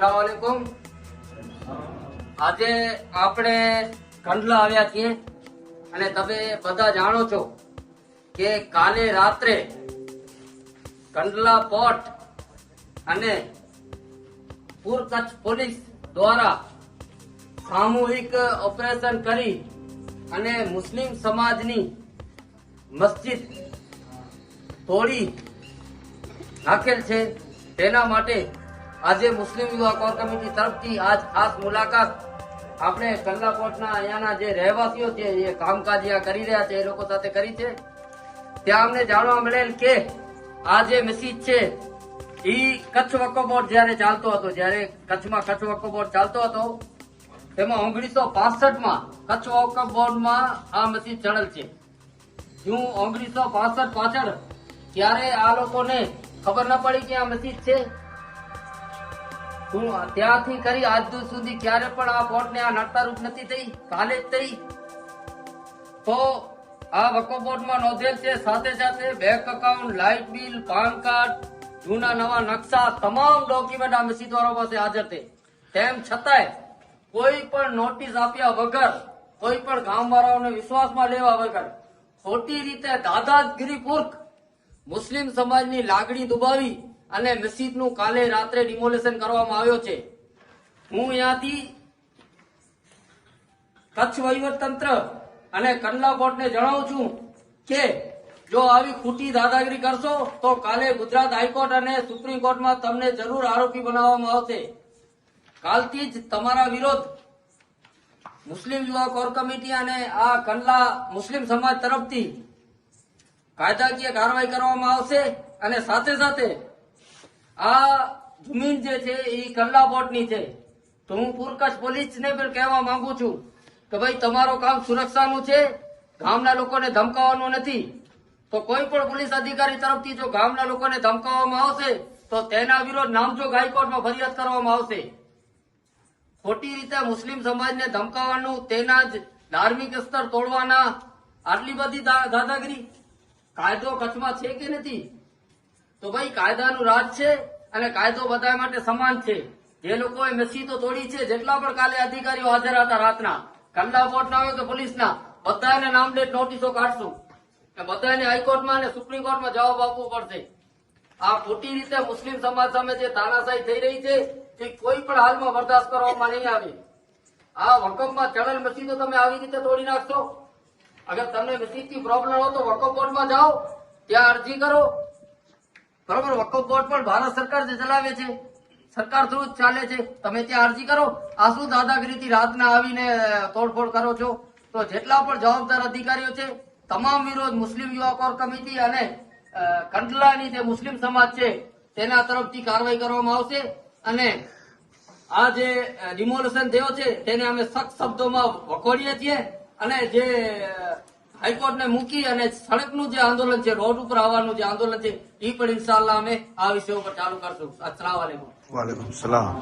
अस्सलाम वालेकुम। આજે આપણે કંડલા આવ્યા છીએ અને તમે બધા જાણો છો કે કાલે રાત્રે કંડલા પોર્ટ અને પૂર કચ્છ પોલીસ દ્વારા સામૂહિક ઓપરેશન કરી અને મુસ્લિમ સમાજની મસ્જિદ તોડી નાખેલ છે। તેના માટે આજે મુસ્લિમ યુવા કોર કમિટી તરફથી આજ ખાસ મુલાકાત આપણે કંડલા પોર્ટના અહીંયાના જે રહેવાસીઓ છે એ કામકાજ કરી રહ્યા છે એ લોકો સાથે કરી છે। ત્યાં અમને જાણવા મળેલ કે આ જે મસ્જિદ છે એ કચ્છ વક્ફ બોર્ડ જયારે ચાલતો હતો, જયારે કચ્છમાં કચ્છ વક્ફ બોર્ડ ચાલતો હતો તેમાં 1965માં કચ્છ વક્ફ બોર્ડમાં આ મસ્જિદ ચડેલ છે। શું 1965 પાછળ ત્યારે આ લોકોને ખબર ન પડી કે આ મસ્જિદ છે? ત્યાંથી કરી આજ સુધી ક્યારે પણ આ બોર્ડને આ નડતરરૂપ નથી થઈ, કાલે જ થઈ। તો આ વક્ફ બોર્ડમાં નોંધેલ છે, સાથે સાથે bank account, light bill, PAN card, જૂના નવા નકશા, તમામ ડોક્યુમેન્ટ આ મસ્જિદવાળા પાસે હાજર છે। તેમ છતાંય કોઈ પણ નોટિસ આપ્યા વગર, કોઈ પણ ગામવાળાઓને વિશ્વાસમાં લેવા વગર ખોટી રીતે દાદાગીરીપૂર્વક મુસ્લિમ સમાજની લાગણી દુભાવી અને મસ્જિદનું કાલે રાત્રે ડિમોલેશન કરવામાં આવ્યો છે। હું અહીંયાથી કચ્છ વહીવટતંત્ર અને કંડલા બોર્ડને જણાવું છું કે જો આવી ખોટી દાદાગીરી કરશો તો કાલે ગુજરાત હાઈકોર્ટ અને સુપ્રીમ કોર્ટમાં તમને જરૂર આરોપી બનાવવામાં આવશે। કાલથી જ તમારા વિરોધ મુસ્લિમ યુવા કોર કમિટી અને આ કંડલા મુસ્લિમ સમાજ તરફથી કાયદાકીય કાર્યવાહી કરવામાં આવશે અને સાથે સાથે આ જમીન જે છે એ કંડલા બોર્ડની છે। તો હું પૂર કચ્છ પોલીસને પણ કહેવા માંગુ છું કે ભાઈ તમારો કામ સુરક્ષાનું છે, ગામના લોકોને ધમકાવવાનું નથી। તો કોઈ પણ પોલીસ અધિકારી તરફથી જો ગામના લોકોને ધમકાવવામાં આવશે તો તેના વિરોધ નામજોગ હાઈકોર્ટમાં ફરિયાદ કરવામાં આવશે। ખોટી રીતે મુસ્લિમ સમાજને ધમકાવવાનું, તેના જ ધાર્મિક સ્તર તોડવાના, આટલી બધી દાદાગીરી, કાયદો કચ્છમાં છે કે નથી? તો ભાઈ કાયદાનું રાજ છે અને કાયદો બધા માટે સમાન છે। જે લોકોએ મસ્જિદો તોડી છે, જેટલા પણ કાલે અધિકારીઓ હાજર હતા રાતના, કંડલા બોર્ડના હોય કે પોલીસના, બધાને નામલેટ નોટિસો કાઢશું કે બધાને હાઈકોર્ટમાં અને સુપ્રીમ કોર્ટમાં જવાબ આપવો પડશે। આ ખોટી રીતે મુસ્લિમ સમાજ સામે જે તાનાશાહી થઈ રહી છે તે કોઈ પણ હાલમાં બરદાસ્ત કરવામાં નહીં આવે। આ વકફમાં ચડેલ મસ્જિદો તમે આવી રીતે તોડી નાખશો? અગર તમને મસ્જિદથી પ્રોબ્લેમ હોય તો વકફ બોર્ડમાં જાઓ, ત્યાં અરજી કરો, બરોબર? વકફ બોર્ડ પણ ભારત સરકાર જે ચલાવે છે, સરકાર થ્રુ જ ચાલે છે, તમે ત્યાં અરજી કરો। આ શું દાદાગીરીથી રાતના આવીને તોડફોડ કરો છો? તો જેટલા પણ જવાબદાર અધિકારીઓ છે તમામ વિરોધ મુસ્લિમ યુવા કોર કમિટી અને કંડલાની જે મુસ્લિમ સમાજ છે તેના તરફથી કાર્યવાહી કરવામાં આવશે અને આ જે ડિમોલેશન થયો છે તેને અમે સખ્ત શબ્દોમાં વખોડીએ છીએ અને જે હાઈકોર્ટને મૂકી અને સડકનું જે આંદોલન છે, રોડ ઉપર આવવાનું જે આંદોલન છે એ પણ ઇન્શાઅલ્લાહ અમે આ વિષય ઉપર ચાલુ કરશું। અસ્સલામ વાલેકુમ। વાલેકુમ સલામ।